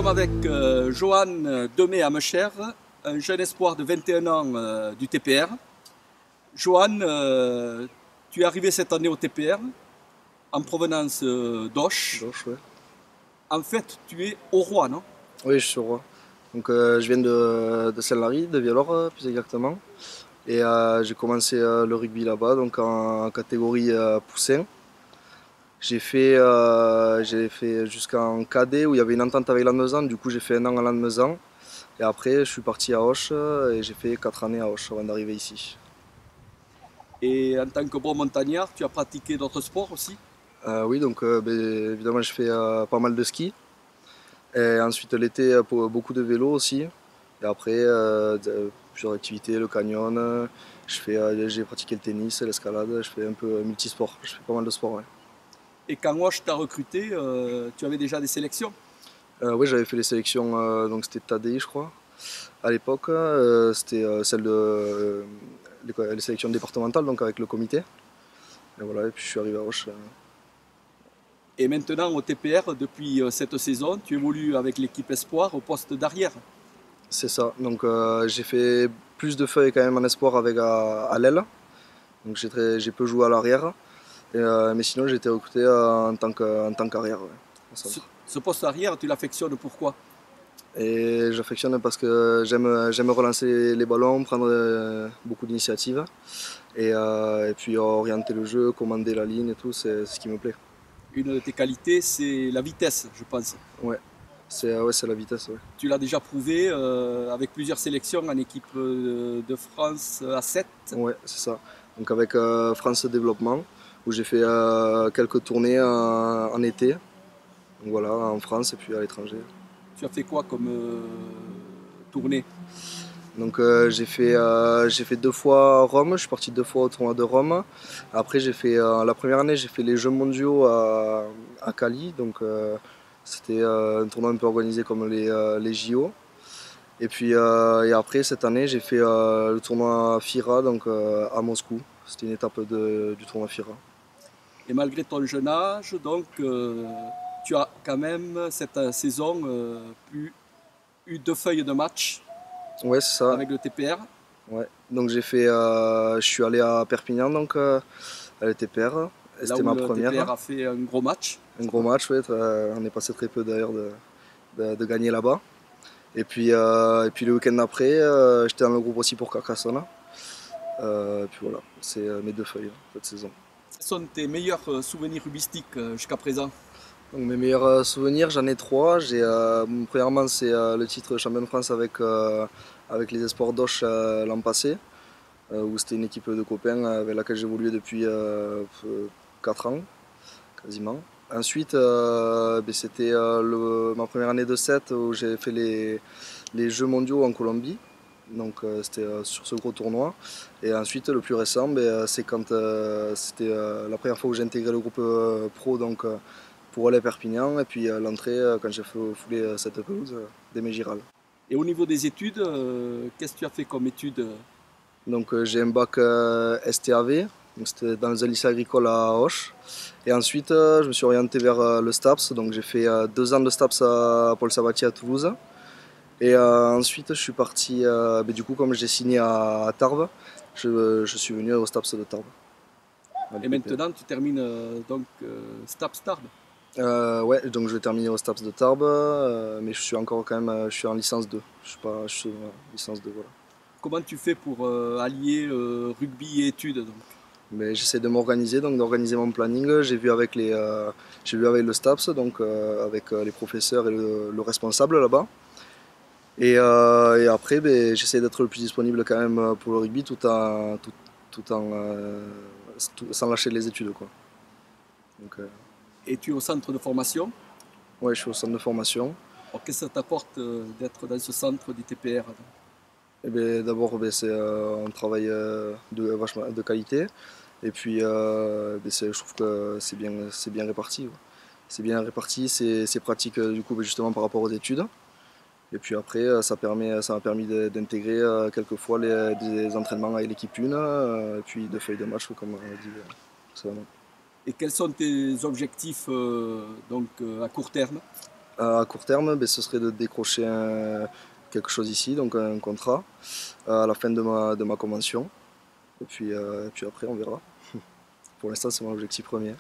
sommes avec Johan Demey à Mecher, un jeune espoir de 21 ans du TPR. Johan, tu es arrivé cette année au TPR en provenance d'Auch. Gauche, ouais. En fait, tu es au Roi, non? Oui, je suis au Roi. Donc, je viens de Saint-Lary, de Vialor plus exactement. Et j'ai commencé le rugby là-bas, donc en catégorie poussin. J'ai fait jusqu'en cadet où il y avait une entente avec Lannemezan, du coup j'ai fait un an à Lannemezan. Et après je suis parti à Auch et j'ai fait 4 années à Auch avant d'arriver ici. Et en tant que bon montagnard, tu as pratiqué d'autres sports aussi? Oui, donc évidemment je fais pas mal de ski. Et ensuite l'été beaucoup de vélo aussi. Et après plusieurs activités, le canyon, j'ai pratiqué le tennis, l'escalade, je fais un peu multisport, je fais pas mal de sport. Ouais. Et quand Auch t'a recruté, tu avais déjà des sélections? Oui, j'avais fait les sélections, donc c'était TADI je crois. À l'époque, c'était celle de les sélections départementales, donc avec le comité. Et voilà, et puis je suis arrivé à Auch. Et maintenant au TPR, depuis cette saison, tu évolues avec l'équipe Espoir au poste d'arrière. C'est ça. Donc j'ai fait plus de feuilles quand même en espoir avec à l'aile. Donc j'ai peu joué à l'arrière. Mais sinon j'ai été recruté en tant qu'arrière. Ouais, au centre. Ce poste arrière, tu l'affectionnes pourquoi? Et j'affectionne parce que j'aime relancer les ballons, prendre beaucoup d'initiatives. Et puis orienter le jeu, commander la ligne et tout, c'est ce qui me plaît. Une de tes qualités, c'est la vitesse, je pense. Ouais, c'est la vitesse. Ouais. Tu l'as déjà prouvé avec plusieurs sélections en équipe de France à 7. Ouais, c'est ça. Donc avec France Développement, où j'ai fait quelques tournées en été. Donc voilà, en France et puis à l'étranger. Tu as fait quoi comme tournée? Donc j'ai fait 2 fois Rome, je suis parti 2 fois au tournoi de Rome. Après j'ai fait la première année j'ai fait les Jeux mondiaux à Cali, donc c'était un tournoi un peu organisé comme les JO. Et puis et après cette année j'ai fait le tournoi FIRA donc à Moscou. C'était une étape du tournoi FIRA. Et malgré ton jeune âge, donc, tu as quand même cette saison eu 2 feuilles de match Ouais c'est ça. avec le TPR. Ouais. Donc je suis allé à Perpignan donc à l'ETPR. Et Là c'était où ma le TPR première. a fait un gros match. Un gros match, ouais. On est passé très peu d'ailleurs de gagner là-bas. Et puis le week-end d'après, j'étais dans le groupe aussi pour Carcassonne. Et puis voilà, c'est mes 2 feuilles cette saison. Quels sont tes meilleurs souvenirs rubistiques jusqu'à présent? Donc mes meilleurs souvenirs, j'en ai 3. Premièrement, c'est le titre champion de France avec les Espoirs d'Auch l'an passé, où c'était une équipe de copains avec laquelle j'évoluais depuis 4 ans, quasiment. Ensuite, c'était ma première année de 7 où j'ai fait les Jeux mondiaux en Colombie. Donc c'était sur ce gros tournoi. Et ensuite, le plus récent, c'est quand c'était la première fois où j'ai intégré le groupe pro donc, pour aller à Perpignan. Et puis l'entrée, quand j'ai foulé cette pelouse d'Aimé Giral. Et au niveau des études, qu'est-ce que tu as fait comme études? Donc j'ai un bac STAV, donc c'était dans un lycée agricole à Auch. Et ensuite je me suis orienté vers le STAPS, donc j'ai fait 2 ans de STAPS à Paul Sabatier à Toulouse. Et ensuite je suis parti, du coup comme j'ai signé à Tarbes, je suis venu au STAPS de Tarbes. Et maintenant, tu termines donc STAPS Tarbes. Ouais, donc je vais terminer au STAPS de Tarbes, mais je suis encore quand même, je suis en licence 2. Je suis en licence 2, voilà. Comment tu fais pour allier rugby et études donc? Mais j'essaie de m'organiser, donc d'organiser mon planning. J'ai vu avec le STAPS, donc avec les professeurs et le responsable là-bas. Et après, j'essaie d'être le plus disponible quand même pour le rugby sans lâcher les études, quoi. Donc, Et tu es au centre de formation. ouais, je suis au centre de formation. Alors, qu'est-ce que ça t'apporte d'être dans ce centre du TPR? Et d'abord, c'est un travail vachement de qualité. Et puis, je trouve que c'est bien réparti, quoi. C'est bien réparti, c'est pratique du coup justement par rapport aux études. Et puis après, ça m'a permis d'intégrer quelquefois des entraînements avec l'équipe 1, et puis 2 feuilles de match, comme on dit précédemment. Et quels sont tes objectifs donc, à court terme? À court terme, ben, ce serait de décrocher quelque chose ici, donc un contrat, à la fin de ma convention. Et puis après, on verra. Pour l'instant, c'est mon objectif premier.